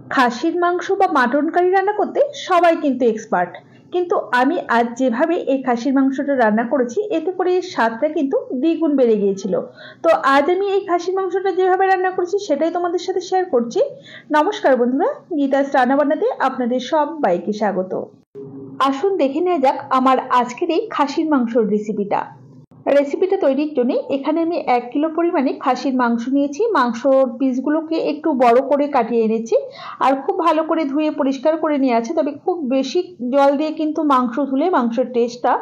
খাসির মাংস বা মাটন কারি রান্না করতে সবাই কিন্তু এক্সপার্ট, কিন্তু আমি আজ যেভাবে এই খাসির মাংসটা রান্না করেছি এতে করে এর স্বাদটা কিন্তু দ্বিগুণ বেড়ে গিয়েছিল। তো আজ আমি এই খাসির মাংসটা যেভাবে রান্না করেছি সেটাই তোমাদের সাথে শেয়ার করছি। নমস্কার বন্ধুরা, গীতাস রান্না বান্নাতে আপনাদের সবাইকে স্বাগত। আসুন দেখে নেওয়া যাক আমার আজকের এই খাসির মাংসর রেসিপিটা তৈরির জন্য এখানে আমি 1 কিলো পরিমাণে খাসির মাংস নিয়েছি। মাংসর পিসগুলোকে একটু বড় করে কাটিয়ে এনেছি আর খুব ভালো করে ধুয়ে পরিষ্কার করে নিয়ে আছে, তবে খুব বেশি জল দিয়ে কিন্তু মাংস ধুলে মাংসের টেস্টটা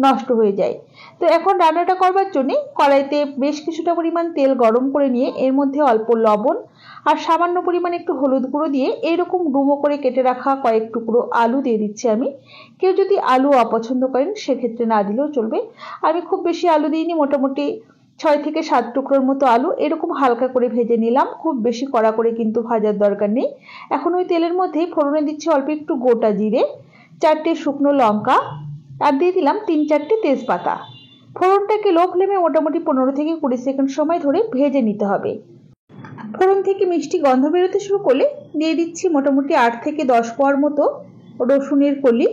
নষ্ট হয়ে যায়। তো এখন রান্নাটা করবার জন্য কড়াইতে বেশ কিছুটা পরিমাণ তেল গরম করে নিয়ে এর মধ্যে অল্প লবণ আর সামান্য পরিমাণে একটু হলুদ গুঁড়ো দিয়ে এরকম ডুমো করে কেটে রাখা কয়েক টুকরো আলু দিয়ে দিচ্ছি আমি। কেউ যদি আলু অপছন্দ করেন সেক্ষেত্রে না দিলেও চলবে। আমি খুব বেশি আলু দিইনি, মোটামুটি 6 থেকে 7 টুকরোর মতো আলু এরকম হালকা করে ভেজে নিলাম, খুব বেশি কড়া করে কিন্তু ভাজার দরকার নেই। এখন ওই তেলের মধ্যেই ফোড়নে দিচ্ছি অল্প একটু গোটা জিরে, 4টে শুকনো লঙ্কা আর দিয়ে দিলাম 3-4টে তেজপাতা। ফোড়নটাকে লো ফ্লেমে মোটামুটি 15 থেকে 20 সেকেন্ড সময় ধরে ভেজে নিতে হবে। ফোড়ন থেকে মিষ্টি গন্ধ বেরোতে শুরু করলে দিয়ে দিচ্ছি মোটামুটি 8 থেকে 10 কোয়ার মতো রসুনের কলি।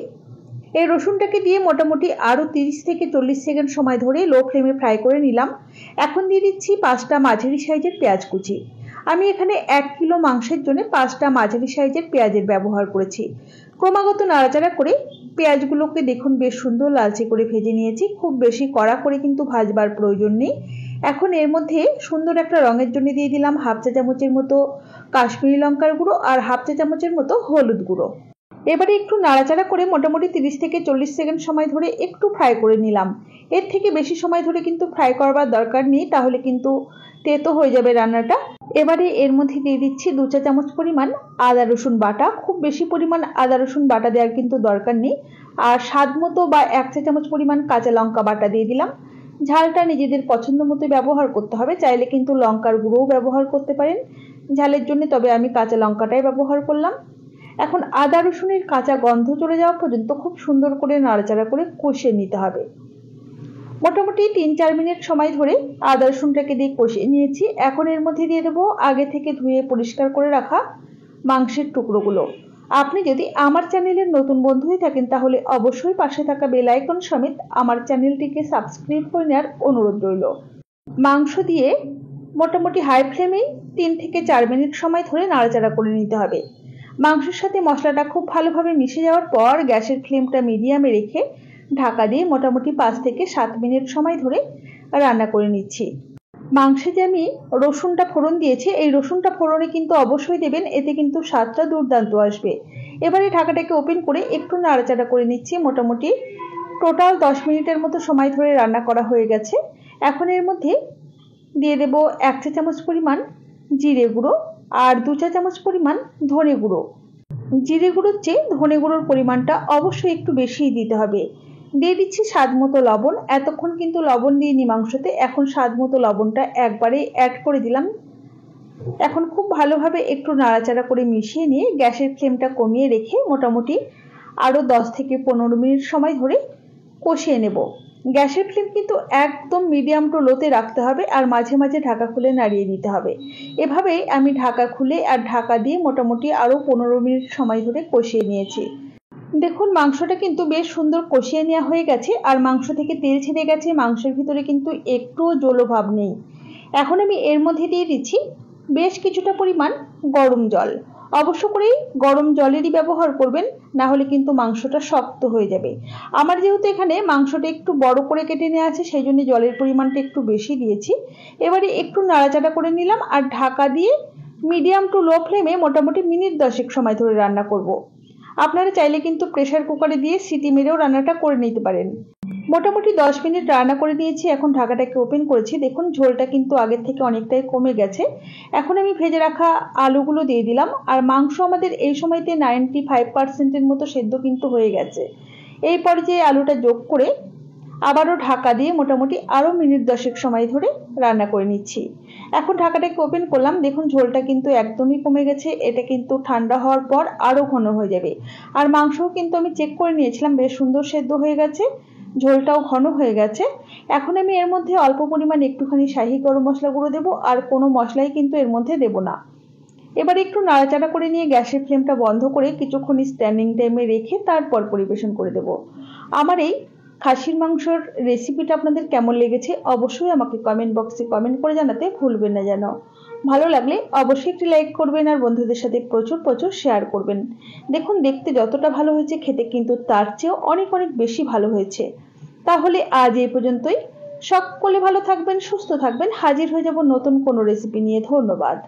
এই রসুনটাকে দিয়ে মোটামুটি আরও 30 থেকে 40 সেকেন্ড সময় ধরে লো ফ্লেমে ফ্রাই করে নিলাম। এখন দিয়ে দিচ্ছি 5টা মাঝারি সাইজের পেঁয়াজ কুচি। আমি এখানে 1 কিলো মাংসের জন্য 5টা মাঝারি সাইজের পেঁয়াজের ব্যবহার করেছি। ক্রমাগত নাড়াচাড়া করে পেঁয়াজগুলোকে দেখুন বেশ সুন্দর লালচে করে ভেজে নিয়েছি, খুব বেশি কড়া করে কিন্তু ভাজবার প্রয়োজন নেই। এখন এর মধ্যে সুন্দর একটা রঙের জন্য দিয়ে দিলাম হাফ চা চামচের মতো কাশ্মীরি লঙ্কার গুঁড়ো আর হাফ চা চামচের মতো হলুদ গুঁড়ো। এবারে একটু নাড়াচাড়া করে মোটামুটি 30 থেকে 40 সেকেন্ড সময় ধরে একটু ফ্রাই করে নিলাম। এর থেকে বেশি সময় ধরে কিন্তু ফ্রাই করবার দরকার নেই, তাহলে কিন্তু তেতো হয়ে যাবে রান্নাটা। এবারে এর মধ্যে দিয়ে দিচ্ছি 2 চা চামচ পরিমাণ আদা রসুন বাটা। খুব বেশি পরিমাণ আদা রসুন বাটা দেওয়ার কিন্তু দরকার নেই। আর স্বাদ মতো বা 1 চা চামচ পরিমাণ কাঁচা লঙ্কা বাটা দিয়ে দিলাম। ঝালটা নিজেদের পছন্দ মতো ব্যবহার করতে হবে, চাইলে কিন্তু লঙ্কার গুঁড়োও ব্যবহার করতে পারেন ঝালের জন্য, তবে আমি কাঁচা লঙ্কাটাই ব্যবহার করলাম। এখন আদা রসুনের কাঁচা গন্ধ চলে যাওয়া পর্যন্ত খুব সুন্দর করে নাড়াচাড়া করে কষিয়ে নিতে হবে। মোটামুটি 3-4 মিনিট সময় ধরে আদা রসুনটাকে দিয়ে কষিয়ে নিয়েছি। এখন এর মধ্যে দিয়ে দেবো আগে থেকে ধুয়ে পরিষ্কার করে রাখা মাংসের টুকরোগুলো। আপনি যদি আমার চ্যানেলের নতুন বন্ধু হয়ে থাকেন তাহলে অবশ্যই পাশে থাকা বেল আইকন সমেত আমার চ্যানেলটিকে সাবস্ক্রাইব করে নেওয়ার অনুরোধ রইল। মাংস দিয়ে মোটামুটি হাই ফ্লেমেই 3 থেকে 4 মিনিট সময় ধরে নাড়াচাড়া করে নিতে হবে। মাংসের সাথে মশলাটা খুব ভালোভাবে মিশে যাওয়ার পর গ্যাসের ফ্লেমটা মিডিয়ামে রেখে ঢাকা দিয়ে মোটামুটি 5 থেকে 7 মিনিট সময় ধরে রান্না করে নিচ্ছি। মাংসে যে আমি রসুনটা ফোড়ন দিয়েছি, এই রসুনটা ফোড়নে কিন্তু অবশ্যই দেবেন, এতে কিন্তু স্বাদটা দুর্দান্ত আসবে। এবারে ঢাকাটাকে ওপেন করে একটু নাড়াচাড়া করে নিচ্ছি। মোটামুটি টোটাল 10 মিনিটের মতো সময় ধরে রান্না করা হয়ে গেছে। এখন এর মধ্যে দিয়ে দেব 1 চা চামচ পরিমাণ জিরে গুঁড়ো আর 2 চা চামচ পরিমাণ ধনে গুঁড়ো। জিরে গুঁড়োর চেয়ে ধনে গুঁড়োর পরিমাণটা অবশ্যই একটু বেশিই দিতে হবে। দিয়ে দিচ্ছি স্বাদ মতো লবণ। এতক্ষণ কিন্তু লবণ দিইনি মাংসতে, এখন স্বাদ মতো লবণটা একবারে অ্যাড করে দিলাম। এখন খুব ভালোভাবে একটু নাড়াচাড়া করে মিশিয়ে নিয়ে গ্যাসের ফ্লেমটা কমিয়ে রেখে মোটামুটি আরও 10 থেকে 15 মিনিট সময় ধরে কষিয়ে নেব। গ্যাসের ফ্লেম কিন্তু একদম মিডিয়াম টু লোতে রাখতে হবে আর মাঝে মাঝে ঢাকা খুলে নাড়িয়ে দিতে হবে। এভাবেই আমি ঢাকা খুলে আর ঢাকা দিয়ে মোটামুটি আরও 15 মিনিট সময় ধরে কষিয়ে নিয়েছি। দেখুন মাংসটা কিন্তু বেশ সুন্দর কষিয়ে নেওয়া হয়ে গেছে আর মাংস থেকে তেল ছেড়ে গেছে, মাংসের ভিতরে কিন্তু একটুও জলো ভাব নেই। এখন আমি এর মধ্যে দিয়ে দিচ্ছি বেশ কিছুটা পরিমাণ গরম জল। অবশ্য করেই গরম জলেরই ব্যবহার করবেন, না হলে কিন্তু মাংসটা শক্ত হয়ে যাবে। আমার যেহেতু এখানে মাংসটা একটু বড় করে কেটে নেওয়া আছে সেই জন্য জলের পরিমাণটা একটু বেশি দিয়েছি। এবারে একটু নাড়াচাড়া করে নিলাম আর ঢাকা দিয়ে মিডিয়াম টু লো ফ্লেমে মোটামুটি মিনিট 10 সময় ধরে রান্না করব। আপনারা চাইলে কিন্তু প্রেসার কুকারে দিয়ে সিটি মেরেও রান্নাটা করে নিতে পারেন। মোটামুটি 10 মিনিট রান্না করে নিয়েছি। এখন ঢাকাটাকে ওপেন করেছি, দেখুন ঝোলটা কিন্তু আগের থেকে অনেকটাই কমে গেছে। এখন আমি ভেজে রাখা আলুগুলো দিয়ে দিলাম আর মাংস আমাদের এই সময়তে 95% মতো সেদ্ধ কিন্তু হয়ে গেছে। এই পর্যায়ে আলুটা যোগ করে আবারও ঢাকা দিয়ে মোটামুটি আরও মিনিট 10 সময় ধরে রান্না করে নিচ্ছি। এখন ঢাকাটাকে ওপেন করলাম, দেখুন ঝোলটা কিন্তু একদমই কমে গেছে। এটা কিন্তু ঠান্ডা হওয়ার পর আরও ঘন হয়ে যাবে। আর মাংসও কিন্তু আমি চেক করে নিয়েছিলাম, বেশ সুন্দর সেদ্ধ হয়ে গেছে, ঝোলটাও ঘন হয়ে গেছে। এখন আমি এর মধ্যে অল্প পরিমাণ একটুখানি শাহি গরম মশলা গুঁড়ো দেবো আর কোনো মশলাই কিন্তু এর মধ্যে দেবো না। এবার একটু নাড়াচাড়া করে নিয়ে গ্যাসের ফ্লেমটা বন্ধ করে কিছুক্ষণ স্ট্যান্ডিং টাইমে রেখে তারপর পরিবেশন করে দেব। আমার এই খাসির মাংসর রেসিপিটা আপনাদের কেমন লেগেছে অবশ্যই আমাকে কমেন্ট বক্সে কমেন্ট করে জানাতে ভুলবেন না যেন। ভালো লাগলে অবশ্যই একটি লাইক করবেন আর বন্ধুদের সাথে প্রচুর প্রচুর শেয়ার করবেন। দেখুন দেখতে যতটা ভালো হয়েছে খেতে কিন্তু তার চেয়েও অনেক অনেক বেশি ভালো হয়েছে। তাহলে আজ এই পর্যন্তই। সকলে ভালো থাকবেন, সুস্থ থাকবেন। হাজির হয়ে যাব নতুন কোনো রেসিপি নিয়ে। ধন্যবাদ।